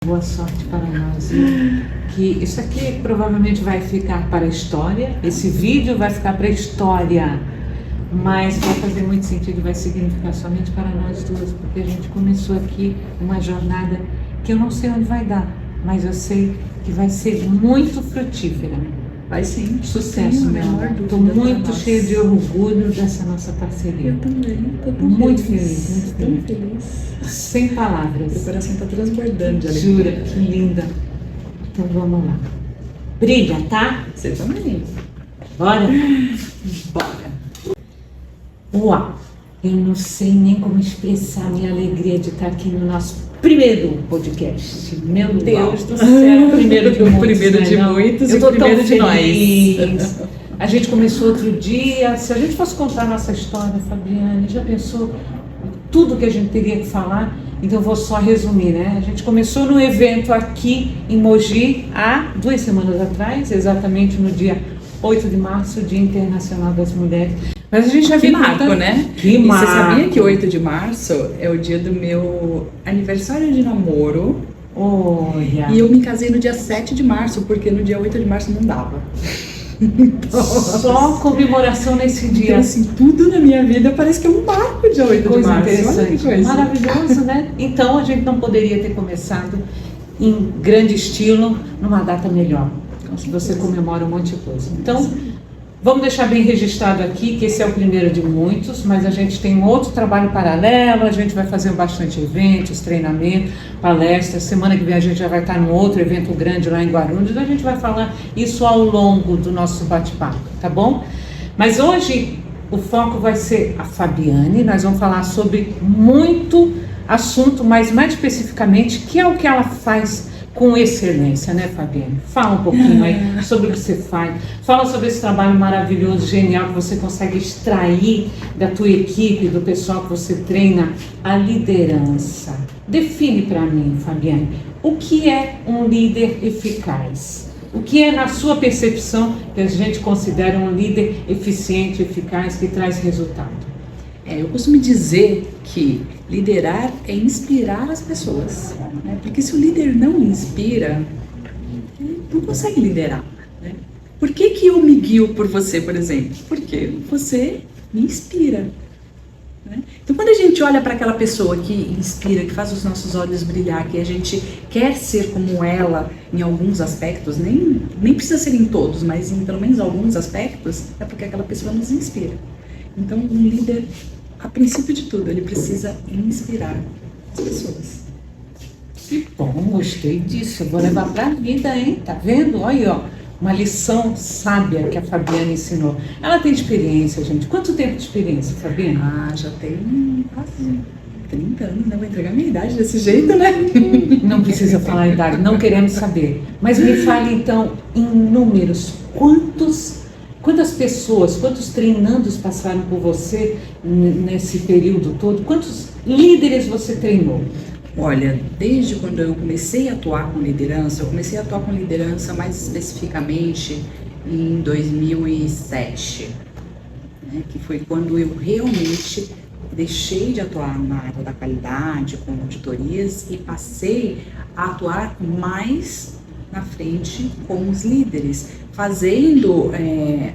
Boa sorte para nós. Que isso aqui provavelmente vai ficar para a história. Esse vídeo vai ficar para a história, mas vai fazer muito sentido, vai significar somente para nós duas, porque a gente começou aqui uma jornada que eu não sei onde vai dar, mas eu sei que vai ser muito frutífera. Vai sim. Sucesso, meu amor. Estou muito cheia de orgulho dessa nossa parceria. Eu também. Estou muito feliz. Muito feliz. Sem palavras. Meu coração está transbordando de alegria. Jura, que linda. Então vamos lá. Brilha, tá? Você também. Bora? Bora. Uau! Eu não sei nem como expressar a minha alegria de estar aqui no nosso primeiro podcast. Meu Deus do céu, primeiro de muitos. Primeiro de muitos e o primeiro de nós. A gente começou outro dia. Se a gente fosse contar a nossa história, Fabiane, já pensou tudo que a gente teria que falar? Então eu vou só resumir, né? A gente começou num evento aqui em Mogi há 2 semanas atrás, exatamente no dia 8 de março, Dia Internacional das Mulheres. Mas a gente já viu marco, né? Que e marco. Você sabia que 8 de março é o dia do meu aniversário de namoro? Olha. E eu me casei no dia 7 de março, porque no dia 8 de março não dava. Então, só comemoração nesse dia. Então, assim, tudo na minha vida parece que é um marco de 8 coisa de março. Interessante. Olha que coisa. Maravilhoso, né? Então a gente não poderia ter começado em grande estilo numa data melhor. Se você comemora um monte de coisa. Então, vamos deixar bem registrado aqui que esse é o primeiro de muitos, mas a gente tem um outro trabalho paralelo, a gente vai fazer bastante eventos, treinamentos, palestras. Semana que vem a gente já vai estar num outro evento grande lá em Guarulhos, a gente vai falar isso ao longo do nosso bate-papo, tá bom? Mas hoje o foco vai ser a Fabiane, nós vamos falar sobre muito assunto, mas mais especificamente, que é o que ela faz com excelência, né, Fabiane? Fala um pouquinho aí sobre o que você faz. Fala sobre esse trabalho maravilhoso, genial, que você consegue extrair da tua equipe, do pessoal que você treina, a liderança. Define para mim, Fabiane, o que é um líder eficaz? O que é, na sua percepção, que a gente considera um líder eficiente, eficaz, que traz resultado? Eu costumo dizer que liderar é inspirar as pessoas, né? Porque se o líder não inspira, ele não consegue liderar, né? Por que eu me guio por você, por exemplo? Porque você me inspira, né? Então quando a gente olha para aquela pessoa que inspira, que faz os nossos olhos brilhar, que a gente quer ser como ela em alguns aspectos, nem precisa ser em todos, mas em pelo menos alguns aspectos, é porque aquela pessoa nos inspira. Então um líder, a princípio de tudo, ele precisa inspirar as pessoas. Que bom, gostei disso. Eu vou levar pra vida, hein? Tá vendo? Olha aí, ó. Uma lição sábia que a Fabiane ensinou. Ela tem experiência, gente. Quanto tempo de experiência, Fabiane? Já tem quase 30 anos, né? Vou entregar minha idade desse jeito, né? Não precisa falar a idade, não queremos saber. Mas me fale então, em números, quantas pessoas, quantos treinandos passaram por você nesse período todo? Quantos líderes você treinou? Olha, desde quando eu comecei a atuar com liderança, eu comecei a atuar com liderança mais especificamente em 2007, né, que foi quando eu realmente deixei de atuar na área da qualidade, com auditorias, e passei a atuar mais na frente com os líderes, fazendo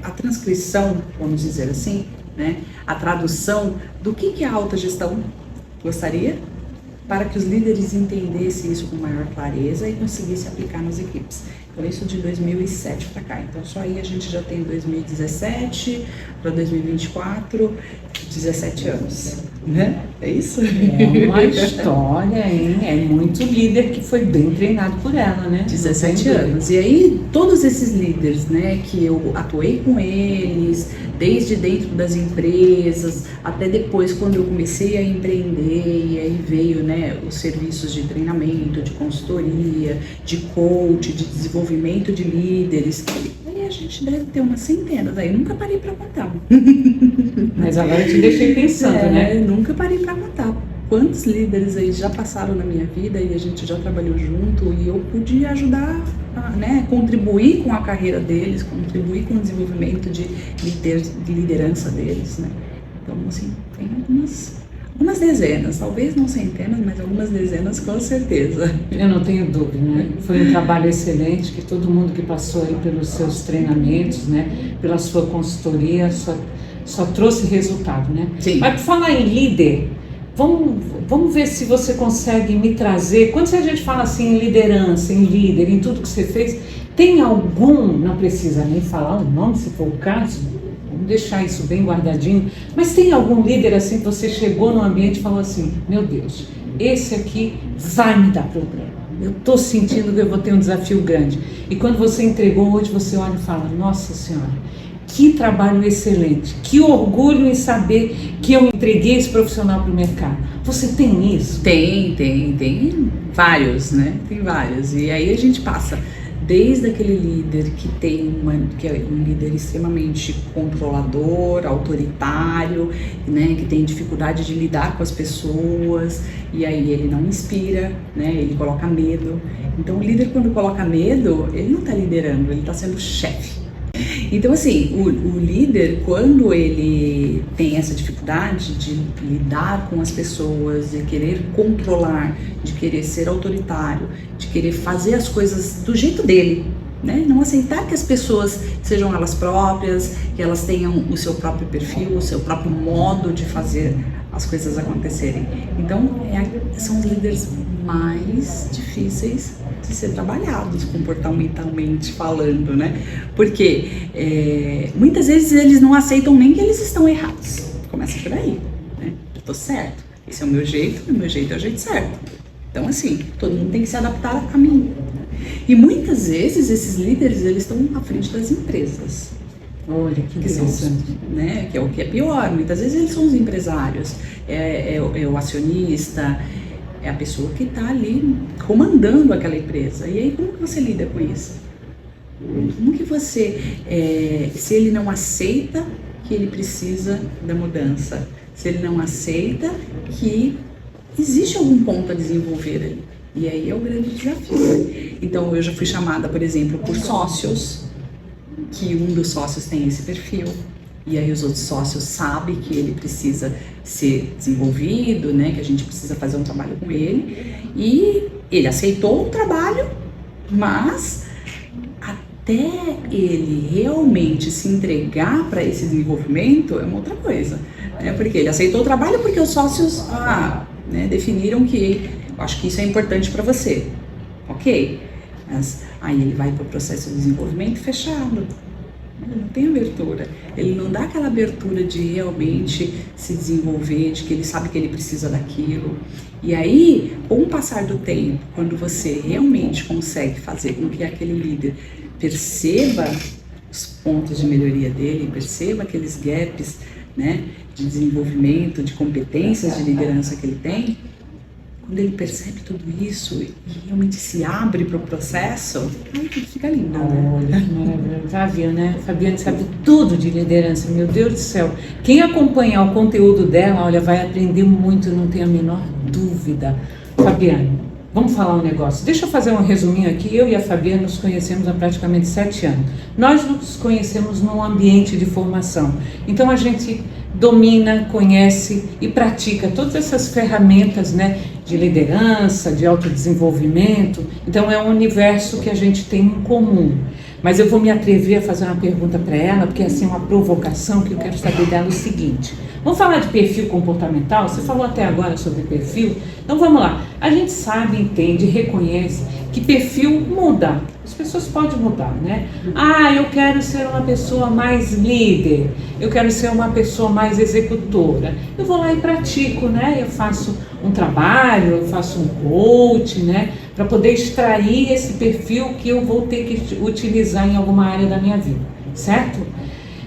a transcrição, vamos dizer assim, né, a tradução do que é a alta gestão. Gostaria? Para que os líderes entendessem isso com maior clareza e conseguissem aplicar nas equipes. Então isso de 2007 para cá. Então só aí a gente já tem 2017 para 2024, 17 anos, né? É isso? É uma história, hein? É muito líder que foi bem treinado por ela, né? 17 anos. E aí todos esses líderes, né, que eu atuei com eles, desde dentro das empresas, até depois quando eu comecei a empreender, e aí veio, né, os serviços de treinamento, de consultoria, de coach, de desenvolvimento de líderes. Aí a gente deve ter umas centenas, aí eu nunca parei para contar. Mas agora eu te deixei pensando, né? Nunca parei para contar. Quantos líderes aí já passaram na minha vida e a gente já trabalhou junto e eu pude ajudar, né, contribuir com a carreira deles, contribuir com o desenvolvimento de liderança deles, né? Então, assim, tem Umas dezenas, talvez não centenas, mas algumas dezenas com certeza. Eu não tenho dúvida, né? Foi um trabalho excelente que todo mundo que passou aí pelos seus treinamentos, né? Pela sua consultoria, só trouxe resultado, né? Sim. Mas por falar em líder, vamos ver se você consegue me trazer, quando a gente fala assim em liderança, em líder, em tudo que você fez, tem algum, não precisa nem falar o nome se for o caso, vamos deixar isso bem guardadinho, mas tem algum líder assim que você chegou no ambiente e falou assim, meu Deus, esse aqui vai me dar problema, eu estou sentindo que eu vou ter um desafio grande. E quando você entregou hoje, você olha e fala, nossa Senhora, que trabalho excelente, que orgulho em saber que eu entreguei esse profissional para o mercado. Você tem isso? Tem vários, né? Tem vários. E aí a gente passa desde aquele líder que é um líder extremamente controlador, autoritário, né, que tem dificuldade de lidar com as pessoas, e aí ele não inspira, né, ele coloca medo. Então o líder, quando coloca medo, ele não está liderando, ele está sendo chefe. Então assim, o líder, quando ele tem essa dificuldade de lidar com as pessoas, de querer controlar, de querer ser autoritário, de querer fazer as coisas do jeito dele, né? Não aceitar que as pessoas sejam elas próprias, que elas tenham o seu próprio perfil, o seu próprio modo de fazer as coisas acontecerem. Então, são os líderes mais difíceis de ser trabalhados comportamentalmente falando, né? Porque muitas vezes eles não aceitam nem que eles estão errados. Começa por aí, né? Eu tô certo, esse é o meu jeito é o jeito certo. Então assim, todo mundo tem que se adaptar a mim. E muitas vezes esses líderes, eles estão à frente das empresas. Olha, que interessante. Né? Que é o que é pior, muitas vezes eles são os empresários, é o acionista, é a pessoa que está ali comandando aquela empresa. E aí como que você lida com isso? Como que você, se ele não aceita que ele precisa da mudança, se ele não aceita que existe algum ponto a desenvolver ali, e aí é o grande desafio. Então eu já fui chamada, por exemplo, por sócios, que um dos sócios tem esse perfil, e aí os outros sócios sabem que ele precisa ser desenvolvido, né, que a gente precisa fazer um trabalho com ele, e ele aceitou o trabalho, mas até ele realmente se entregar para esse desenvolvimento é uma outra coisa, né, porque ele aceitou o trabalho porque os sócios né, definiram que eu acho que isso é importante para você, ok, mas aí ele vai para o processo de desenvolvimento fechado. Ele não tem abertura, ele não dá aquela abertura de realmente se desenvolver, de que ele sabe que ele precisa daquilo. E aí, com o passar do tempo, quando você realmente consegue fazer com que aquele líder perceba os pontos de melhoria dele, perceba aqueles gaps, né, de desenvolvimento, de competências de liderança que ele tem, quando ele percebe tudo isso e realmente se abre para o processo, aí tudo fica lindo, né? Olha, que maravilha. Já viu, né? Fabiane sabe tudo de liderança, meu Deus do céu. Quem acompanhar o conteúdo dela, olha, vai aprender muito, não tem a menor dúvida. Fabiane, vamos falar um negócio. Deixa eu fazer um resuminho aqui. Eu e a Fabiane nos conhecemos há praticamente 7 anos. Nós nos conhecemos num ambiente de formação. Então a gente domina, conhece e pratica todas essas ferramentas, né, de liderança, de autodesenvolvimento. Então é um universo que a gente tem em comum. Mas eu vou me atrever a fazer uma pergunta para ela, porque é assim uma provocação que eu quero saber dela o seguinte. Vamos falar de perfil comportamental? Você falou até agora sobre perfil. Então vamos lá. A gente sabe, entende, reconhece que perfil muda. As pessoas podem mudar, né? Eu quero ser uma pessoa mais líder. Eu quero ser uma pessoa mais executora. Eu vou lá e pratico, né? Eu faço um trabalho, eu faço um coach, né? Para poder extrair esse perfil que eu vou ter que utilizar em alguma área da minha vida, certo?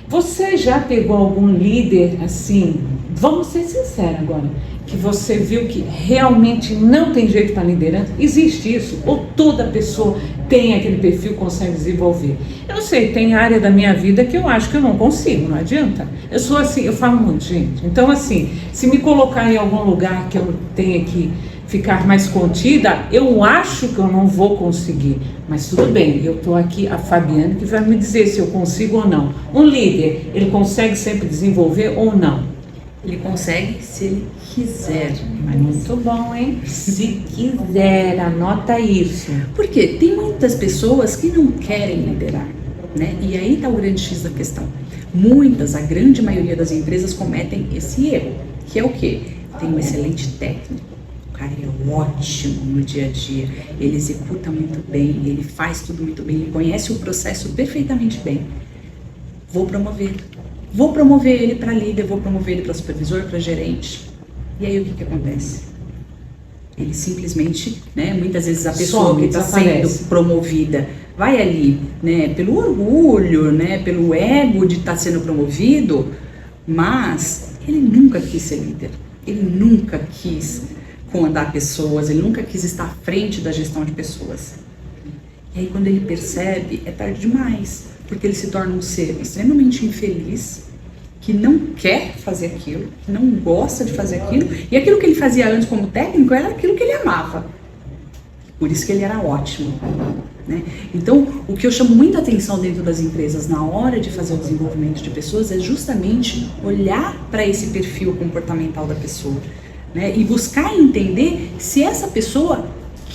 Você já pegou algum líder assim, vamos ser sinceros agora, que você viu que realmente não tem jeito para liderança? Existe isso? Ou toda pessoa tem aquele perfil, consegue desenvolver? Eu não sei, tem área da minha vida que eu acho que eu não consigo, não adianta. Eu sou assim, eu falo muito, gente. Então assim, se me colocar em algum lugar que eu tenha que ficar mais contida, eu acho que eu não vou conseguir, mas tudo bem, eu estou aqui, a Fabiane, que vai me dizer se eu consigo ou não. Um líder, ele consegue sempre desenvolver ou não? Ele consegue se ele quiser, Marisa. Muito bom, hein? Se quiser, anota isso. Porque tem muitas pessoas que não querem liderar, né? E aí está o grande X da questão. A grande maioria das empresas cometem esse erro, que é o quê? Tem um excelente técnico, o cara é ótimo no dia a dia, ele executa muito bem, ele faz tudo muito bem, ele conhece o processo perfeitamente bem. Vou promover ele para líder, vou promover ele para supervisor, para gerente. E aí o que acontece? Ele simplesmente, né, muitas vezes a pessoa que está sendo promovida vai ali, né, pelo orgulho, né, pelo ego de estar sendo promovido, mas ele nunca quis ser líder, ele nunca quis comandar pessoas, ele nunca quis estar à frente da gestão de pessoas. E aí quando ele percebe, é tarde demais, porque ele se torna um ser extremamente infeliz, que não quer fazer aquilo, que não gosta de fazer aquilo, e aquilo que ele fazia antes como técnico era aquilo que ele amava. Por isso que ele era ótimo, né? Então, o que eu chamo muita atenção dentro das empresas na hora de fazer o desenvolvimento de pessoas é justamente olhar para esse perfil comportamental da pessoa, né? E buscar entender se essa pessoa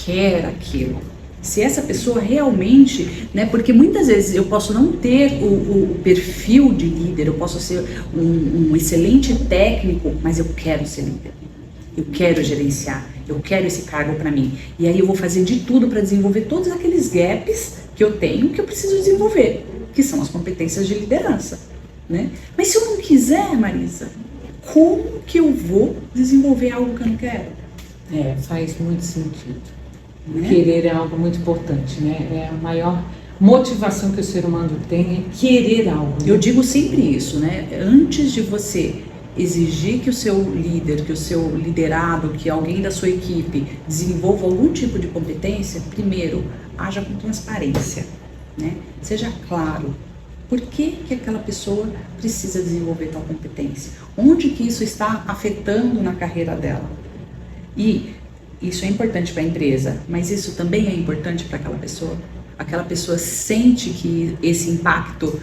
quer aquilo. Se essa pessoa realmente, né, porque muitas vezes eu posso não ter o perfil de líder, eu posso ser um excelente técnico, mas eu quero ser líder, eu quero gerenciar, eu quero esse cargo para mim. E aí eu vou fazer de tudo para desenvolver todos aqueles gaps que eu tenho, que eu preciso desenvolver, que são as competências de liderança, né? Mas se eu não quiser, Marisa, como que eu vou desenvolver algo que eu não quero? Faz muito sentido. Né? Querer é algo muito importante, né? É a maior motivação que o ser humano tem, é querer algo. Né? Eu digo sempre isso, né? Antes de você exigir que o seu líder, que o seu liderado, que alguém da sua equipe desenvolva algum tipo de competência, primeiro, haja com transparência, né? Seja claro. Por que aquela pessoa precisa desenvolver tal competência? Onde que isso está afetando na carreira dela? E isso é importante para a empresa, mas isso também é importante para aquela pessoa? Aquela pessoa sente que esse impacto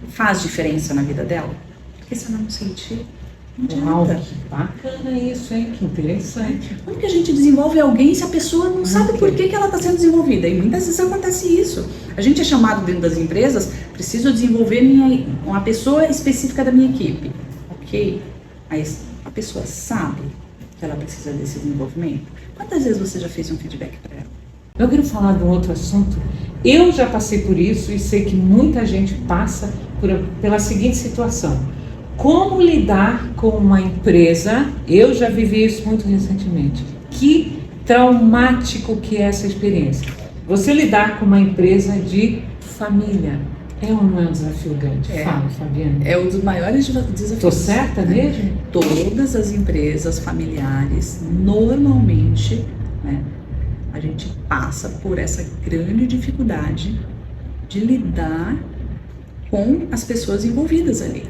faz diferença na vida dela? Porque se ela não sentir, não adianta. Que bacana isso, hein? Que interessante. Como que a gente desenvolve alguém se a pessoa não sabe por que ela está sendo desenvolvida? E muitas vezes acontece isso. A gente é chamado dentro das empresas, preciso desenvolver uma pessoa específica da minha equipe. Ok, mas a pessoa sabe que ela precisa desse desenvolvimento? Quantas vezes você já fez um feedback para ela? Eu quero falar de um outro assunto. Eu já passei por isso e sei que muita gente passa pela seguinte situação. Como lidar com uma empresa? Eu já vivi isso muito recentemente. Que traumático que é essa experiência. Você lidar com uma empresa de família. É ou não é um desafio grande? Fala, Fabiana. É um dos maiores desafios. Estou certa mesmo? Todas as empresas familiares, normalmente, né, a gente passa por essa grande dificuldade de lidar com as pessoas envolvidas ali.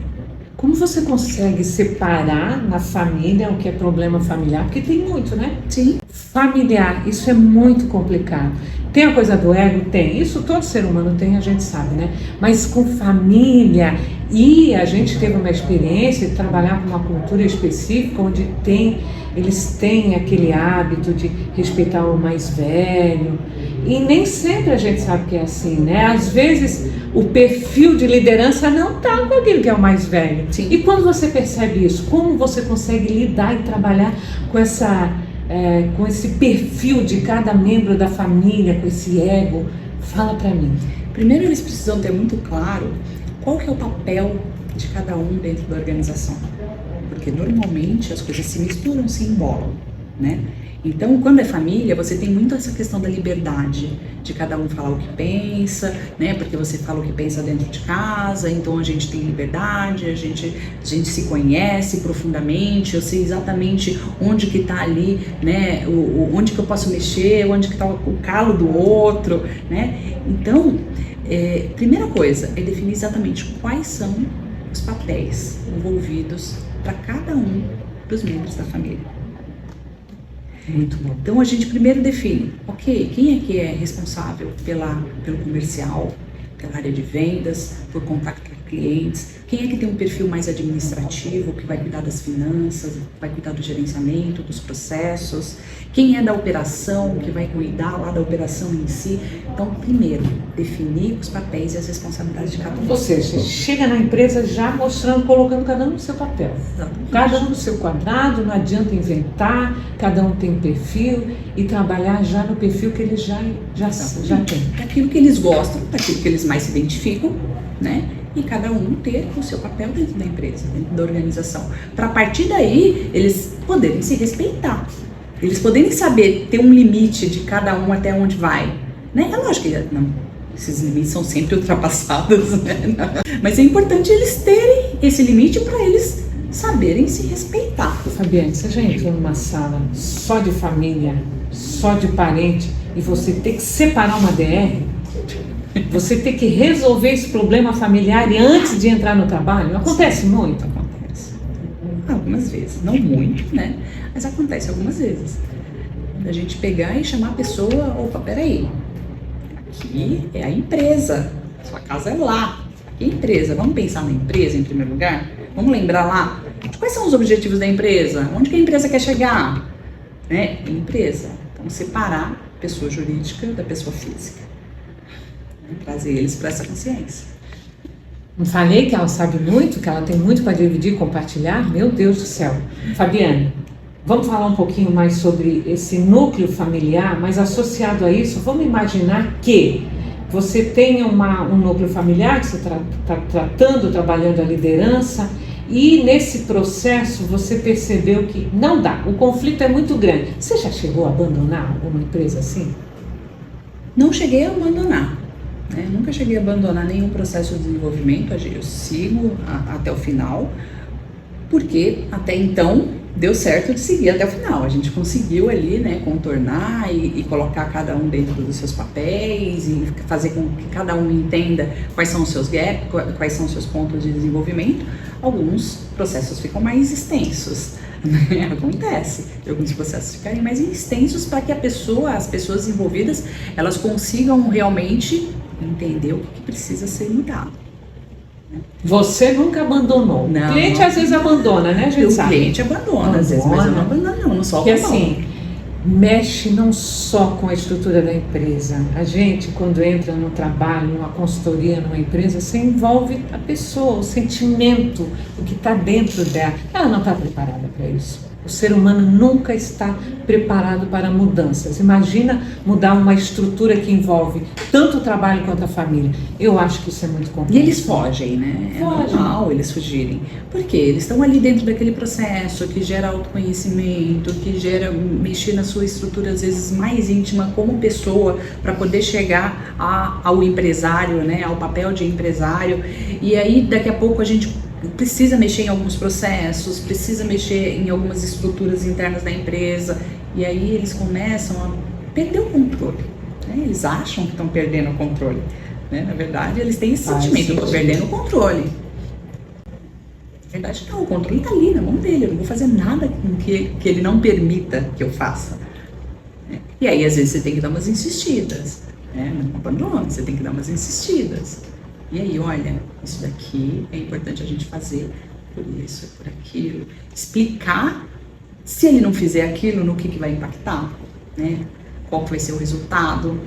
Como você consegue separar na família o que é problema familiar? Porque tem muito, né? Sim. Familiar, isso é muito complicado. Tem a coisa do ego? Tem. Isso todo ser humano tem, a gente sabe, né? Mas com família, e a gente teve uma experiência de trabalhar com uma cultura específica, onde eles têm aquele hábito de respeitar o mais velho. E nem sempre a gente sabe que é assim, né? Às vezes o perfil de liderança não está com aquele que é o mais velho. Sim. E quando você percebe isso, como você consegue lidar e trabalhar com esse perfil de cada membro da família, com esse ego? Fala pra mim. Primeiro, eles precisam ter muito claro qual que é o papel de cada um dentro da organização. Porque normalmente as coisas se misturam, se embolam, né? Então, quando é família, você tem muito essa questão da liberdade, de cada um falar o que pensa, né? Porque você fala o que pensa dentro de casa, então a gente tem liberdade, a gente se conhece profundamente, eu sei exatamente onde que tá ali, né? Onde que eu posso mexer, onde que tá o calo do outro, né? Então, primeira coisa é definir exatamente quais são os papéis envolvidos para cada um dos membros da família. Muito bom. Então a gente primeiro define, ok, quem é responsável pelo comercial, pela área de vendas, por clientes, quem é que tem um perfil mais administrativo, que vai cuidar das finanças, vai cuidar do gerenciamento, dos processos, quem é da operação, que vai cuidar lá da operação em si. Então, primeiro, definir os papéis e as responsabilidades de cada um. Ou seja, chega na empresa já mostrando, colocando cada um no seu papel. Exatamente. Cada um no seu quadrado, não adianta inventar, cada um tem perfil e trabalhar já no perfil que eles já tem. Daquilo que eles gostam, daquilo que eles mais se identificam, né? E cada um ter o seu papel dentro da empresa, dentro da organização. Para a partir daí, eles poderem se respeitar. Eles poderem saber ter um limite de cada um até onde vai. Né? É lógico que esses limites são sempre ultrapassados, né? Mas é importante eles terem esse limite para eles saberem se respeitar. Fabiane, você já entrou numa sala só de família, só de parente, e você ter que separar uma DR? Você ter que resolver esse problema familiar e antes de entrar no trabalho? Acontece muito? Acontece. Algumas vezes. Não muito, né? Mas acontece algumas vezes. Da gente pegar e chamar a pessoa, opa, peraí, aqui é a empresa, sua casa é lá. Aqui é a empresa, vamos pensar na empresa em primeiro lugar? Vamos lembrar lá de quais são os objetivos da empresa? Onde que a empresa quer chegar? Né? Empresa. Então, separar a pessoa jurídica da pessoa física. Trazer eles para essa consciência. Não falei que ela sabe muito, que ela tem muito para dividir e compartilhar? Meu Deus do céu. Fabiane, vamos falar um pouquinho mais sobre esse núcleo familiar, mas associado a isso, vamos imaginar que você tenha um núcleo familiar que você está trabalhando a liderança, e nesse processo você percebeu que não dá, o conflito é muito grande. Você já chegou a abandonar uma empresa assim? Não cheguei a abandonar. Nunca cheguei a abandonar nenhum processo de desenvolvimento, eu sigo até o final, porque até então deu certo de seguir até o final. A gente conseguiu ali, né, contornar e colocar cada um dentro dos seus papéis e fazer com que cada um entenda quais são os seus gaps, quais são os seus pontos de desenvolvimento. Alguns processos ficam mais extensos. Acontece, alguns processos ficarem mais extensos para que as pessoas envolvidas, elas consigam realmente entender o que precisa ser mudado. Você nunca abandonou. Não, o cliente às vezes abandona, né? A gente sabe. O cliente abandona, às vezes, mas eu não abandono, não só porque assim, mexe não só com a estrutura da empresa. A gente, quando entra no trabalho, numa consultoria, numa empresa, você envolve a pessoa, o sentimento, o que está dentro dela. Ela não está preparada para isso. O ser humano nunca está preparado para mudanças. Imagina mudar uma estrutura que envolve tanto o trabalho quanto a família. Eu acho que isso é muito complexo. E eles fogem, né? É normal eles fugirem. Porque eles estão ali dentro daquele processo que gera autoconhecimento, que gera mexer na sua estrutura, às vezes, mais íntima como pessoa, para poder chegar ao empresário, né? Ao papel de empresário. E aí, daqui a pouco, a gente precisa mexer em alguns processos, precisa mexer em algumas estruturas internas da empresa, e aí eles começam a perder o controle, né? Eles acham que estão perdendo o controle, né? Na verdade, eles têm esse sentimento, eu estou perdendo o controle. Na verdade, não, o controle está ali na mão dele, eu não vou fazer nada com que ele não permita que eu faça, né? E aí, às vezes, você tem que dar umas insistidas, né? Não abandona, você tem que dar umas insistidas. E aí, olha, isso daqui é importante a gente fazer por isso, por aquilo. Explicar, se ele não fizer aquilo, no que vai impactar, né? Qual vai ser o resultado.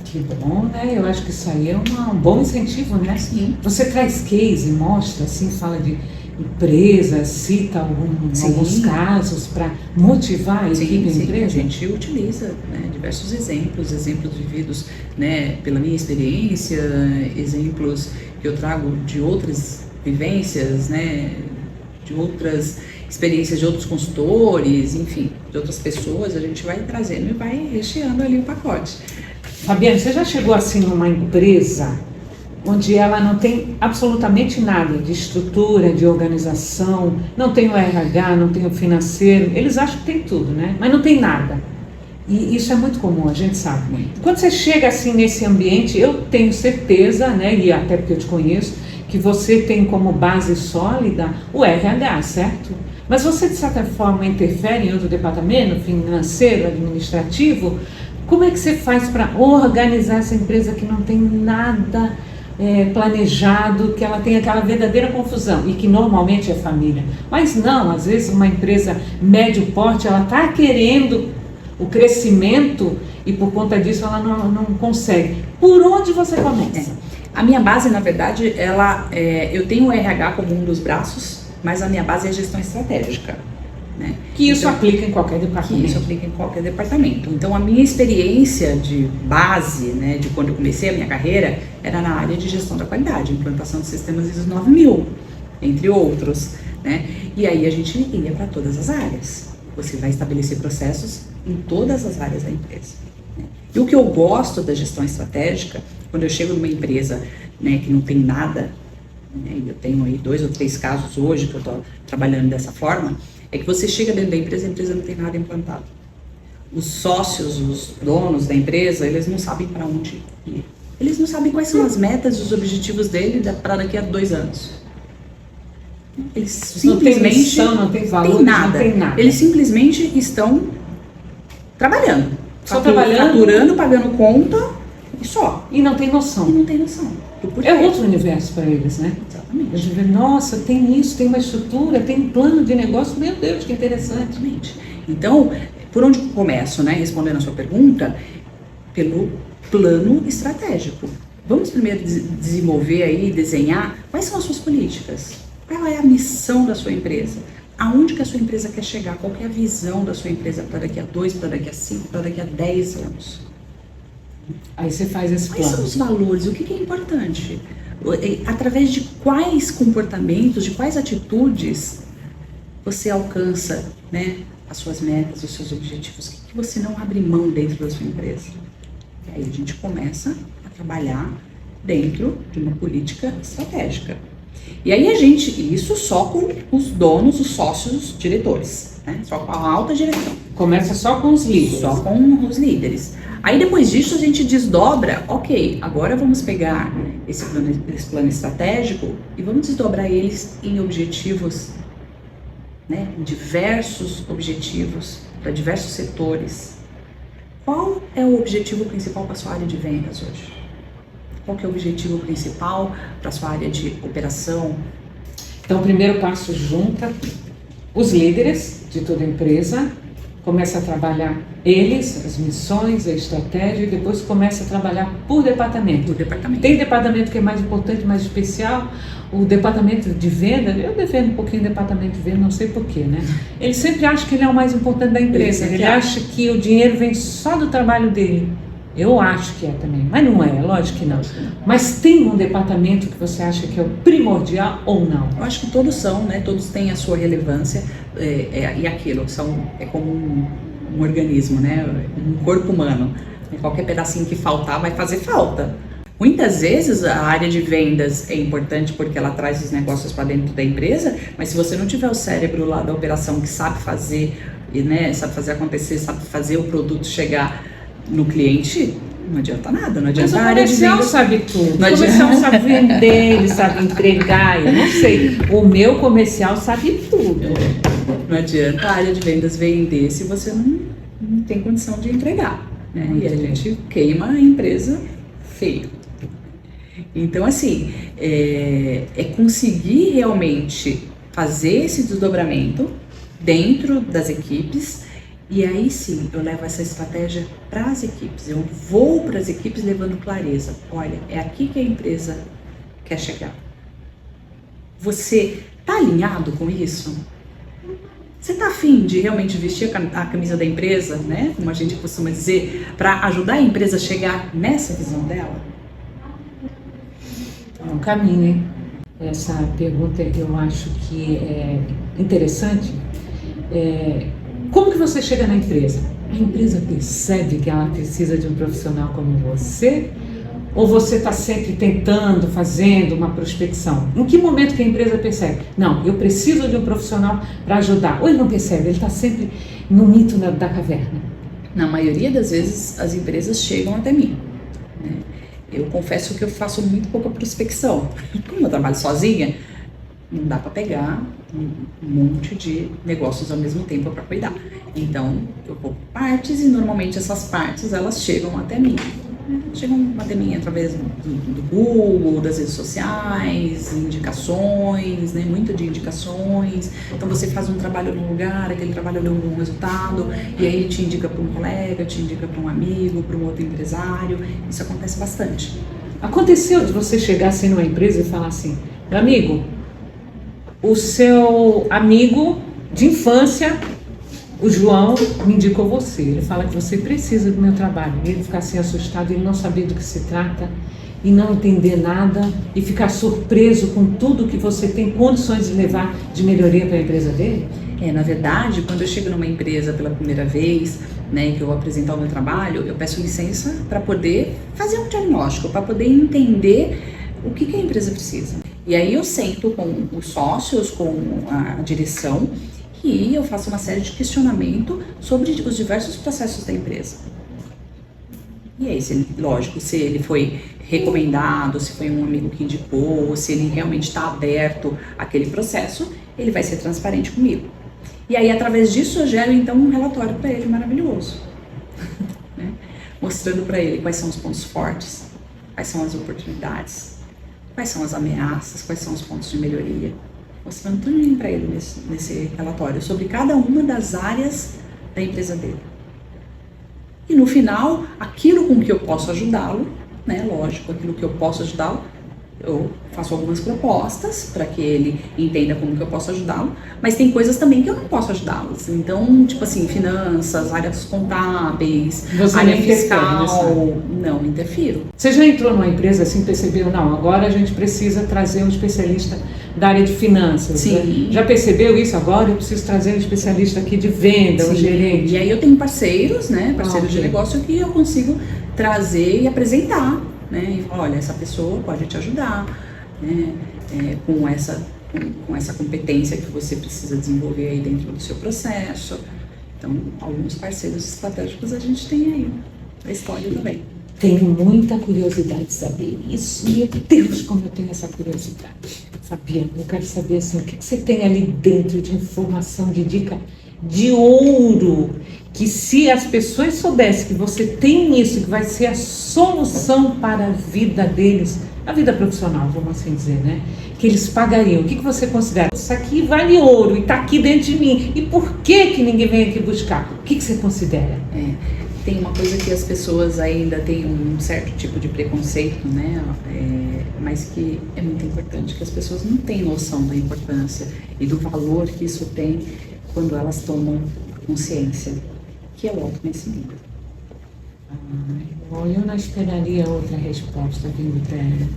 Que bom, né? Eu acho que isso aí é um bom incentivo, né? Sim. Você traz case, mostra, assim, fala de empresa, cita alguns casos para motivar a equipe da empresa? A gente utiliza, né, diversos exemplos vividos, né, pela minha experiência, exemplos que eu trago de outras vivências, né, de outras experiências de outros consultores, enfim, de outras pessoas, a gente vai trazendo e vai recheando ali o pacote. Fabiane, você já chegou assim numa empresa onde ela não tem absolutamente nada de estrutura, de organização, não tem o RH, não tem o financeiro, eles acham que tem tudo, né? Mas não tem nada. E isso é muito comum, a gente sabe. Muito. Quando você chega assim nesse ambiente, eu tenho certeza, né, e até porque eu te conheço, que você tem como base sólida o RH, certo? Mas você, de certa forma, interfere em outro departamento, financeiro, administrativo? Como é que você faz para organizar essa empresa que não tem nada planejado, que ela tem aquela verdadeira confusão e que normalmente é família. Mas não, às vezes uma empresa médio porte, ela está querendo o crescimento e por conta disso ela não consegue. Por onde você começa? A minha base, na verdade, eu tenho o RH como um dos braços, mas a minha base é a gestão estratégica. Né? Que isso aplica em qualquer departamento. Isso aplica em qualquer departamento. Então, a minha experiência de base, né, de quando eu comecei a minha carreira, era na área de gestão da qualidade, implantação de sistemas ISO 9000, entre outros. Né? E aí a gente ia para todas as áreas. Você vai estabelecer processos em todas as áreas da empresa. Né? E o que eu gosto da gestão estratégica, quando eu chego numa empresa, né, que não tem nada, né, e eu tenho aí 2 ou 3 casos hoje que eu estou trabalhando dessa forma, é que você chega dentro da empresa e a empresa não tem nada implantado. Os sócios, os donos da empresa, eles não sabem para onde ir. Eles não sabem quais são as metas e os objetivos dele para daqui a 2 anos. Eles simplesmente não tem missão, não tem valor, não tem nada. Eles simplesmente estão trabalhando. Só trabalhando, faturando, pagando conta e só. E não tem noção. E não tem noção. É outro universo para eles, né? Exatamente. Eles veem, nossa, tem isso, tem uma estrutura, tem um plano de negócio, meu Deus, que interessante. Exatamente. Então, por onde eu começo, né, respondendo a sua pergunta? Pelo plano estratégico. Vamos primeiro desenvolver aí, desenhar quais são as suas políticas, qual é a missão da sua empresa, aonde que a sua empresa quer chegar, qual que é a visão da sua empresa para daqui a 2, para daqui a 5, para daqui a 10 anos. Aí você faz esse plano. Quais são os valores? O que é importante? Através de quais comportamentos, de quais atitudes você alcança, né, as suas metas, os seus objetivos? O que você não abre mão dentro da sua empresa? E aí a gente começa a trabalhar dentro de uma política estratégica. E aí isso só com os donos, os sócios, os diretores, né? Só com a alta direção. Começa só com os líderes. Só com os líderes. Aí depois disso a gente desdobra, ok, agora vamos pegar esse plano estratégico e vamos desdobrar eles em objetivos, né, em diversos objetivos para diversos setores. Qual é o objetivo principal para a sua área de vendas hoje? Qual que é o objetivo principal para a sua área de operação? Então, o primeiro passo junta os líderes de toda a empresa, começa a trabalhar eles, as missões, a estratégia, e depois começa a trabalhar por departamento. Por departamento. Tem departamento que é mais importante, mais especial. O departamento de venda, eu defendo um pouquinho o departamento de venda, não sei porquê, né? Ele sempre acha que ele é o mais importante da empresa. Ele acha que o dinheiro vem só do trabalho dele. Eu acho que é também, mas não é, lógico que não. Mas tem um departamento que você acha que é o primordial ou não? Eu acho que todos são, né? Todos têm a sua relevância e aquilo, é como um organismo, né? Um corpo humano. Qualquer pedacinho que faltar vai fazer falta. Muitas vezes a área de vendas é importante porque ela traz os negócios para dentro da empresa, mas se você não tiver o cérebro lá da operação que sabe fazer, né? Sabe fazer acontecer, sabe fazer o produto chegar no cliente, não adianta nada, não adianta. Mas o comercial sabe tudo, o comercial sabe vender, ele sabe entregar, eu não sei, o meu comercial sabe tudo. Não adianta a área de vendas vender se você não tem condição de entregar, né? E a gente queima a empresa feio. Então, assim, é conseguir realmente fazer esse desdobramento dentro das equipes. E aí sim, eu levo essa estratégia para as equipes. Eu vou para as equipes levando clareza. Olha, é aqui que a empresa quer chegar. Você está alinhado com isso? Você está afim de realmente vestir a camisa da empresa, né? Como a gente costuma dizer, para ajudar a empresa a chegar nessa visão dela? É um caminho, hein? Essa pergunta eu acho que é interessante. Como que você chega na empresa? A empresa percebe que ela precisa de um profissional como você? Ou você está sempre tentando, fazendo uma prospecção? Em que momento que a empresa percebe? Não, eu preciso de um profissional para ajudar. Ou ele não percebe, ele está sempre no mito da caverna. Na maioria das vezes, as empresas chegam até mim, né? Eu confesso que eu faço muito pouca prospecção. Como eu trabalho sozinha, não dá para pegar um monte de negócios ao mesmo tempo para cuidar. Então, eu vou por partes e normalmente essas partes elas chegam até mim. Chegam até mim através do Google, das redes sociais, indicações, né? Muito de indicações. Então você faz um trabalho num lugar, aquele trabalho deu um resultado, e aí ele te indica para um colega, te indica para um amigo, para um outro empresário. Isso acontece bastante. Aconteceu de você chegar assim numa empresa e falar assim: meu amigo, o seu amigo de infância, o João, me indicou você. Ele fala que você precisa do meu trabalho. E ele ficar assim assustado, ele não saber do que se trata e não entender nada e ficar surpreso com tudo que você tem condições de levar de melhoria para a empresa dele? Na verdade, quando eu chego numa empresa pela primeira vez, né, que eu vou apresentar o meu trabalho, eu peço licença para poder fazer um diagnóstico, para poder entender o que a empresa precisa. E aí eu sento com os sócios, com a direção, e eu faço uma série de questionamento sobre os diversos processos da empresa. E aí, lógico, se ele foi recomendado, se foi um amigo que indicou, se ele realmente está aberto àquele processo, ele vai ser transparente comigo. E aí, através disso, eu gero então um relatório para ele maravilhoso, né? Mostrando para ele quais são os pontos fortes, quais são as oportunidades, quais são as ameaças, quais são os pontos de melhoria. Mostrando tudo para ele nesse relatório, sobre cada uma das áreas da empresa dele. E no final, aquilo com que eu posso ajudá-lo, né, lógico, aquilo que eu posso ajudá-lo, eu faço algumas propostas para que ele entenda como que eu posso ajudá-lo, mas tem coisas também que eu não posso ajudá-lo. Então, tipo assim, finanças, áreas contábeis, área fiscal, não interfiro. Você já entrou numa empresa assim, percebeu, não, agora a gente precisa trazer um especialista da área de finanças? Sim. Né? Já percebeu isso? Agora eu preciso trazer um especialista aqui de venda, um gerente. E aí eu tenho parceiros, né, parceiros de negócio que eu consigo trazer e apresentar, né, e falar, olha, essa pessoa pode te ajudar, né, com essa competência que você precisa desenvolver aí dentro do seu processo. Então, alguns parceiros estratégicos a gente tem aí, a história também. Tenho muita curiosidade de saber isso. Meu Deus, como eu tenho essa curiosidade. Sabia? Eu quero saber assim, o que você tem ali dentro de informação, de dica de ouro, que se as pessoas soubessem que você tem isso, que vai ser a solução para a vida deles, a vida profissional, vamos assim dizer, né? Que eles pagariam. O que você considera? Isso aqui vale ouro e está aqui dentro de mim. E por que ninguém vem aqui buscar? O que você considera? Tem uma coisa que as pessoas ainda têm um certo tipo de preconceito, né? Mas que é muito importante, que as pessoas não têm noção da importância e do valor que isso tem quando elas tomam consciência, que é o autoconhecimento. Eu não esperaria outra resposta vindo para ela.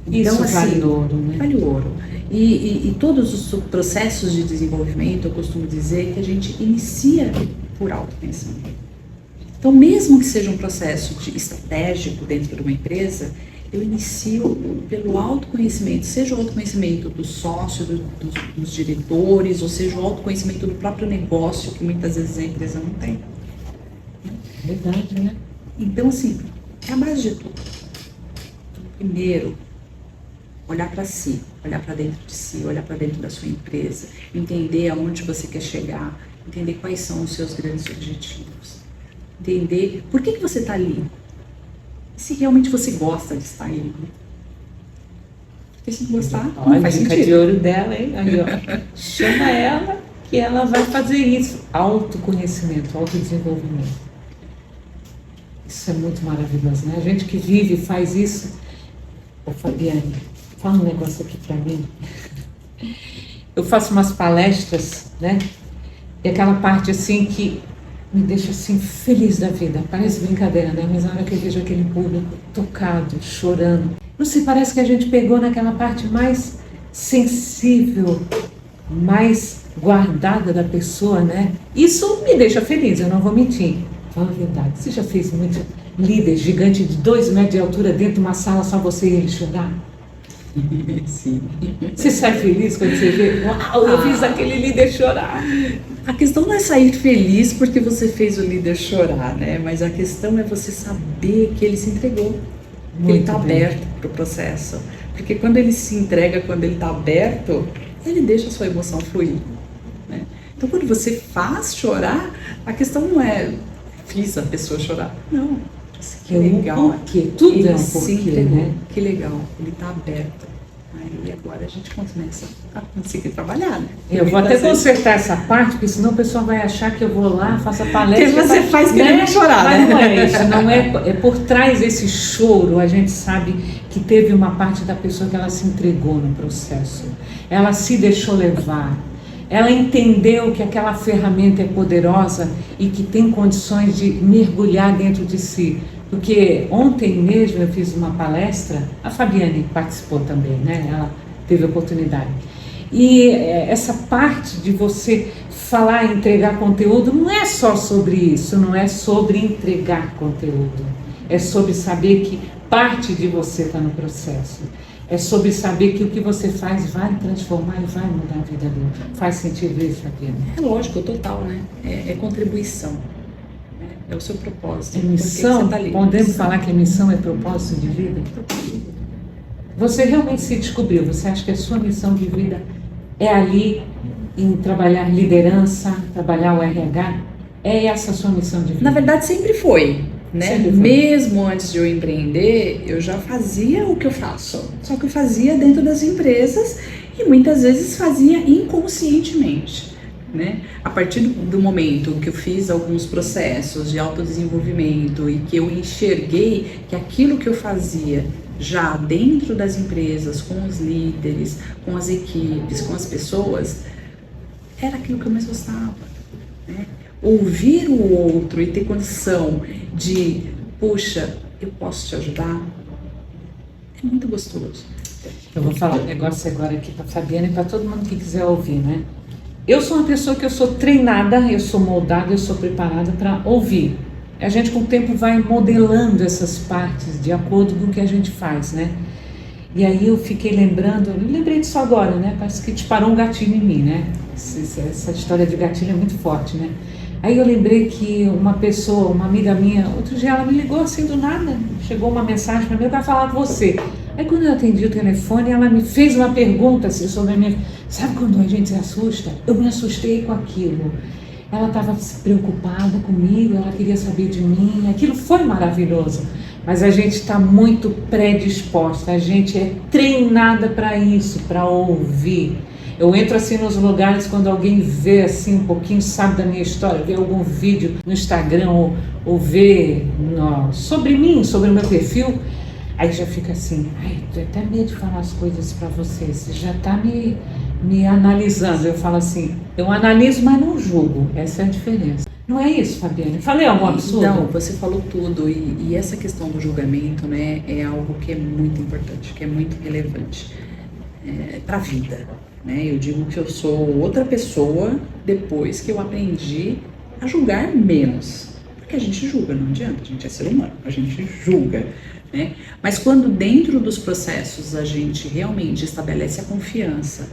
Então, Isso assim, vale ouro, né? Vale ouro. E todos os processos de desenvolvimento, eu costumo dizer que a gente inicia por autoconhecimento. Então, mesmo que seja um processo estratégico dentro de uma empresa, eu inicio pelo autoconhecimento, seja o autoconhecimento do sócio, dos diretores, ou seja o autoconhecimento do próprio negócio, que muitas vezes a empresa não tem. Verdade, né? Então, assim, é a base de tudo. Primeiro, olhar para si, olhar para dentro de si, olhar para dentro da sua empresa, entender aonde você quer chegar, entender quais são os seus grandes objetivos, entender por que você está ali, se realmente você gosta de estar ali. Porque se não gostar, não faz sentido. Dica de ouro dela, hein? Aí, ó. Chama ela que ela vai fazer isso. Autoconhecimento, autodesenvolvimento. Isso é muito maravilhoso, né? A gente que vive e faz isso. Ô Fabiane, fala um negócio aqui pra mim. Eu faço umas palestras, né? E aquela parte assim que me deixa assim feliz da vida. Parece brincadeira, né? Mas na hora que eu vejo aquele público tocado, chorando, não sei, parece que a gente pegou naquela parte mais sensível, mais guardada da pessoa, né? Isso me deixa feliz, eu não vou mentir. Fala a verdade. Você já fez muito líder gigante de 2 metros de altura dentro de uma sala, só você e ele chorar? Sim. Você sai feliz quando você vê, uau, eu fiz aquele líder chorar. A questão não é sair feliz porque você fez o líder chorar, né? Mas a questão é você saber que ele se entregou, que ele está aberto para o processo. Porque quando ele se entrega, quando ele está aberto, ele deixa a sua emoção fluir, né? Então, quando você faz chorar, a questão não é fiz a pessoa chorar. Não. Que legal. O porquê, tudo Ele é um se porquê, entregou. né? Que legal, ele está aberto. Aí agora a gente começa a conseguir trabalhar, né? Eu vou até consertar essa parte, porque senão o pessoal vai achar que eu vou lá, faço a palestra. Que você faz querendo chorar, mas né? não é isso, não é, é por trás desse choro, a gente sabe que teve uma parte da pessoa que ela se entregou no processo. Ela se deixou levar. Ela entendeu que aquela ferramenta é poderosa e que tem condições de mergulhar dentro de si. Porque ontem mesmo eu fiz uma palestra, a Fabiane participou também, né? Ela teve oportunidade. E essa parte de você falar e entregar conteúdo não é só sobre isso, não é sobre entregar conteúdo. É sobre saber que parte de você está no processo. É sobre saber que o que você faz vai transformar e vai mudar a vida dele. Faz sentido isso, Fabiane? É lógico, total, né? É contribuição. É o seu propósito. É missão? Tá ali? Podemos falar que a missão é propósito de vida? Você realmente se descobriu? Você acha que a sua missão de vida é ali em trabalhar liderança, trabalhar o RH? É essa a sua missão de vida? Na verdade, sempre foi. Né? Sempre foi. Mesmo antes de eu empreender, eu já fazia o que eu faço. Só que eu fazia dentro das empresas e muitas vezes fazia inconscientemente. Né? A partir do momento que eu fiz alguns processos de autodesenvolvimento e que eu enxerguei que aquilo que eu fazia já dentro das empresas, com os líderes, com as equipes, com as pessoas, era aquilo que eu mais gostava. Né? Ouvir o outro e ter condição de, puxa, eu posso te ajudar, é muito gostoso. Eu vou falar um negócio agora aqui para a Fabiana e para todo mundo que quiser ouvir, né? Eu sou uma pessoa que eu sou treinada, eu sou moldada, eu sou preparada para ouvir. A gente com o tempo vai modelando essas partes de acordo com o que a gente faz, né? E aí eu fiquei lembrando, eu lembrei disso agora, né? Parece que disparou um gatilho em mim, né? Essa história de gatilho é muito forte, né? Aí eu lembrei que uma pessoa, uma amiga minha, outro dia ela me ligou assim do nada, chegou uma mensagem para mim, eu quero falar com você. Aí quando eu atendi o telefone, ela me fez uma pergunta assim, sobre a minha... Sabe quando a gente se assusta? Eu me assustei com aquilo. Ela estava preocupada comigo, ela queria saber de mim, aquilo foi maravilhoso. Mas a gente está muito predisposta, a gente é treinada para isso, para ouvir. Eu entro assim nos lugares quando alguém vê assim um pouquinho, sabe da minha história, vê algum vídeo no Instagram ou vê sobre mim, sobre o meu perfil, aí já fica assim, ai, tô até medo de falar as coisas para você já está me analisando. Eu falo assim, eu analiso, mas não julgo, essa é a diferença. Não é isso, Fabiane? Falei algum absurdo? Não, você falou tudo e essa questão do julgamento, né, é algo que é muito importante, que é muito relevante para a vida. Né? Eu digo que eu sou outra pessoa depois que eu aprendi a julgar menos. Porque a gente julga, não adianta, a gente é ser humano, a gente julga. Né? Mas quando dentro dos processos a gente realmente estabelece a confiança,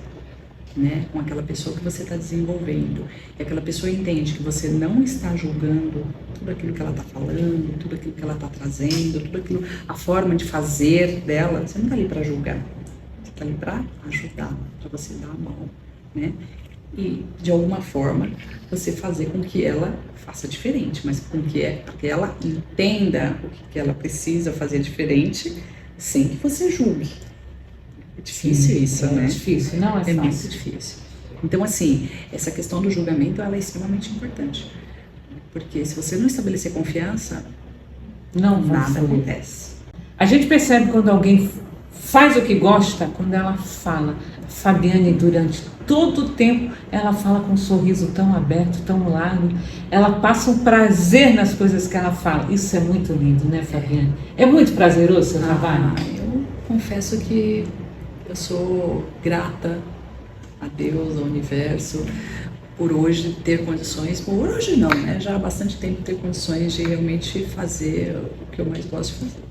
né, com aquela pessoa que você está desenvolvendo, e aquela pessoa entende que você não está julgando tudo aquilo que ela está falando, tudo aquilo que ela está trazendo, tudo aquilo, a forma de fazer dela, você não está ali para julgar. Está ali para ajudar, para você dar a mão, né? E de alguma forma você fazer com que ela faça diferente, mas com que ela entenda o que ela precisa fazer diferente, sem que você julgue. É difícil. Sim, isso, né? É difícil, não é fácil. É muito difícil. Então, assim, essa questão do julgamento, ela é extremamente importante. Porque se você não estabelecer confiança, nada acontece. A gente percebe quando alguém faz o que gosta, quando ela fala. A Fabiane, durante todo o tempo, ela fala com um sorriso tão aberto, tão largo. Ela passa um prazer nas coisas que ela fala. Isso é muito lindo, né, Fabiane? É muito prazeroso seu trabalho? Eu confesso que eu sou grata a Deus, ao universo, por hoje ter condições, por hoje não, né? Já há bastante tempo ter condições de realmente fazer o que eu mais gosto de fazer.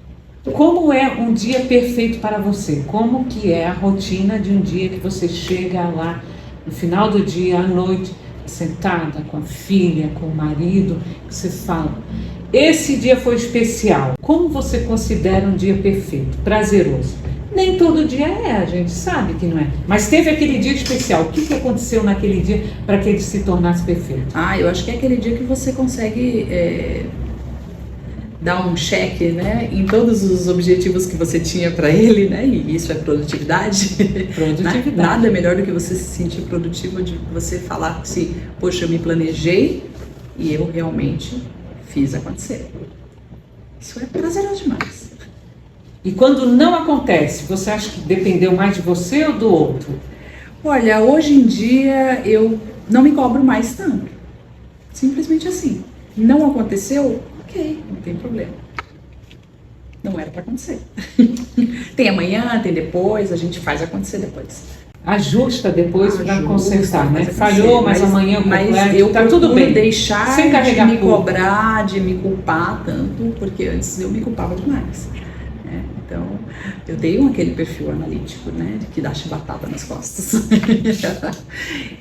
Como é um dia perfeito para você? Como que é a rotina de um dia que você chega lá no final do dia, à noite, sentada com a filha, com o marido, que você fala, esse dia foi especial. Como você considera um dia perfeito, prazeroso? Nem todo dia a gente sabe que não é. Mas teve aquele dia especial. O que aconteceu naquele dia para que ele se tornasse perfeito? Eu acho que é aquele dia que você consegue dar um cheque, né, em todos os objetivos que você tinha para ele, né, e isso é produtividade. Produtividade. Nada melhor do que você se sentir produtivo, de você falar assim, poxa, eu me planejei e eu realmente fiz acontecer. Isso é prazeroso demais. E quando não acontece, você acha que dependeu mais de você ou do outro? Olha, hoje em dia eu não me cobro mais tanto. Simplesmente assim. Não aconteceu? Ok, não tem problema. Não era para acontecer. Tem amanhã, tem depois, a gente faz acontecer depois. Ajusta depois para consertar, né? Faz Falhou, acontecer, mas amanhã mas eu tá tudo bem. Deixar sem de me culpa. cobrar, de me culpar tanto, porque antes eu me culpava demais. Né? Então, eu tenho aquele perfil analítico, né? Que dá chibatada nas costas.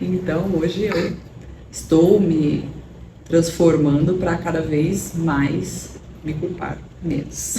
Então, hoje eu estou me transformando para cada vez mais me culpar menos.